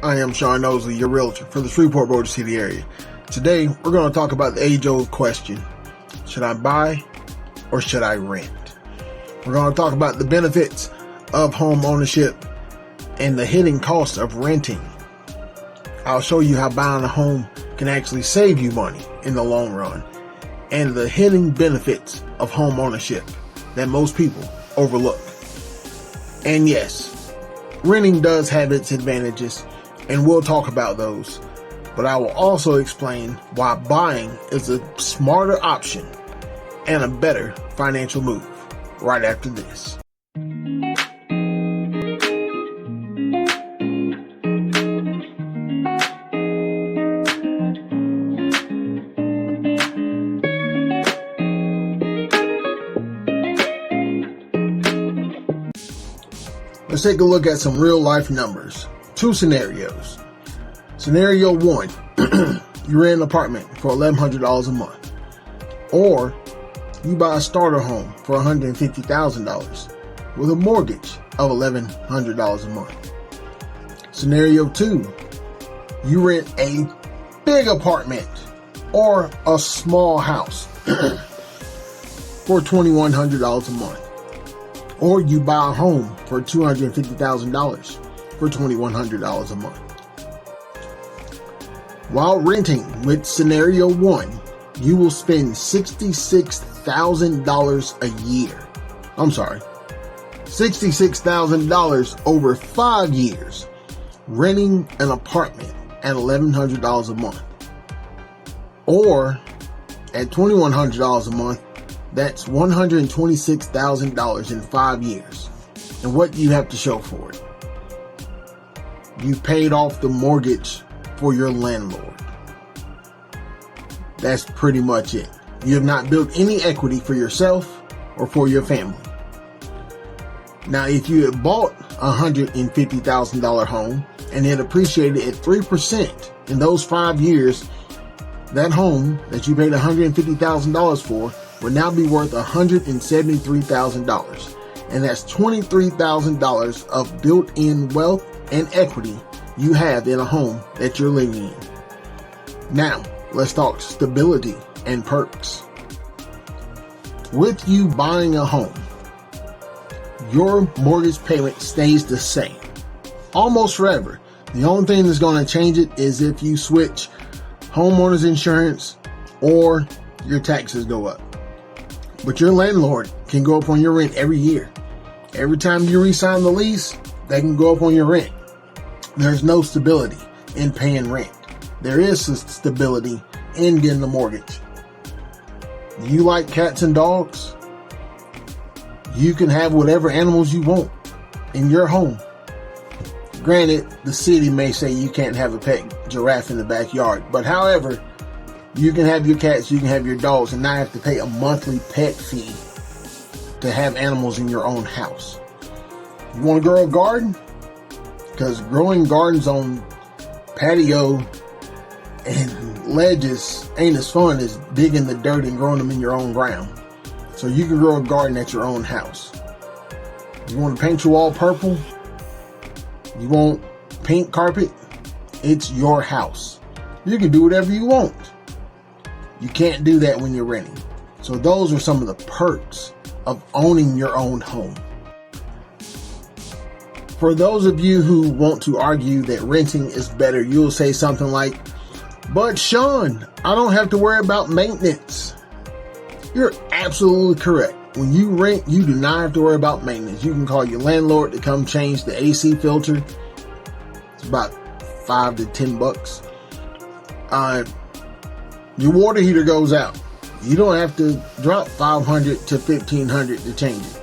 I am Sean Osley, your realtor for the Shreveport, Bossier City area. Today, we're going to talk about the age-old question, should I buy or should I rent? We're going to talk about the benefits of home ownership and the hidden costs of renting. I'll show you how buying a home can actually save you money in the long run, and the hidden benefits of home ownership that most people overlook. And yes, renting does have its advantages, and we'll talk about those, but I will also explain why buying is a smarter option and a better financial move right after this. Let's take a look at some real life numbers. Two scenarios. Scenario one, you rent an apartment for $1,100 a month, or you buy a starter home for $150,000 with a mortgage of $1,100 a month. Scenario two, you rent a big apartment or a small house for $2,100 a month. Or you buy a home for $250,000 for $2,100 a month. While renting with scenario one, you will spend $66,000 a year. $66,000 over 5 years renting an apartment at $1,100 a month. Or at $2,100 a month, that's $126,000 in 5 years. And what do you have to show for it? You paid off the mortgage for your landlord. That's pretty much it. You have not built any equity for yourself or for your family. Now, if you had bought a $150,000 home and it appreciated at 3% in those 5 years, that home that you paid $150,000 for would now be worth $173,000. And that's $23,000 of built-in wealth and equity you have in a home that you're living in. Now, let's talk stability and perks. With you buying a home, your mortgage payment stays the same almost forever. The only thing that's going to change it is if you switch homeowners insurance or your taxes go up. But your landlord can go up on your rent every year. Every time you re-sign the lease, they can go up on your rent. There's no stability in paying rent. There is stability in getting a mortgage. You like cats and dogs? You can have whatever animals you want in your home. Granted, the city may say you can't have a pet giraffe in the backyard, but however, you can have your cats, you can have your dogs, and not have to pay a monthly pet fee to have animals in your own house. You want to grow a garden? Because growing gardens on patio and ledges ain't as fun as digging the dirt and growing them in your own ground. So you can grow a garden at your own house. You want to paint your wall purple? You want pink carpet? It's your house. You can do whatever you want. You can't do that when you're renting. So those are some of the perks of owning your own home. For those of you who want to argue that renting is better, you'll say something like, but Sean, I don't have to worry about maintenance. You're absolutely correct. When you rent, you do not have to worry about maintenance. You can call your landlord to come change the AC filter. It's about $5 to $10. Your water heater goes out. You don't have to drop $500 to $1,500 to change it.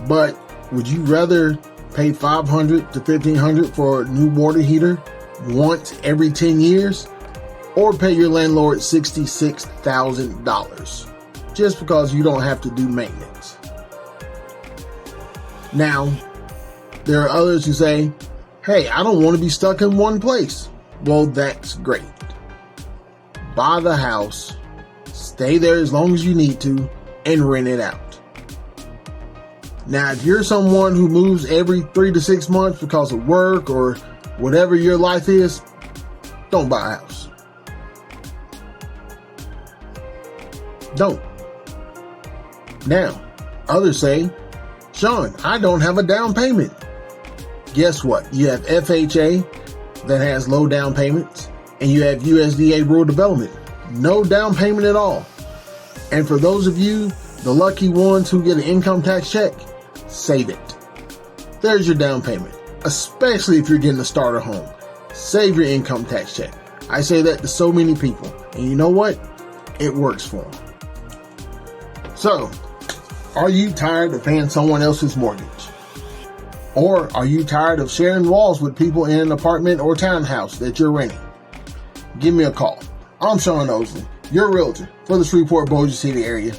But would you rather pay $500 to $1,500 for a new water heater once every 10 years, or pay your landlord $66,000 just because you don't have to do maintenance? Now, there are others who say, hey, I don't want to be stuck in one place. Well, that's great. Buy the house, stay there as long as you need to, and rent it out. Now, if you're someone who moves every 3 to 6 months because of work or whatever your life is, don't buy a house. Don't. Now, others say, Sean, I don't have a down payment. Guess what? You have FHA that has low down payments, and you have USDA rural development. No down payment at all. And for those of you, the lucky ones who get an income tax check, save it. There's your down payment, especially if you're getting a starter home. Save your income tax check. I say that to so many people, and you know what? It works for them. So, are you tired of paying someone else's mortgage? Or are you tired of sharing walls with people in an apartment or townhouse that you're renting? Give me a call. I'm Sean Osley, your realtor for the Shreveport, Bossier City area.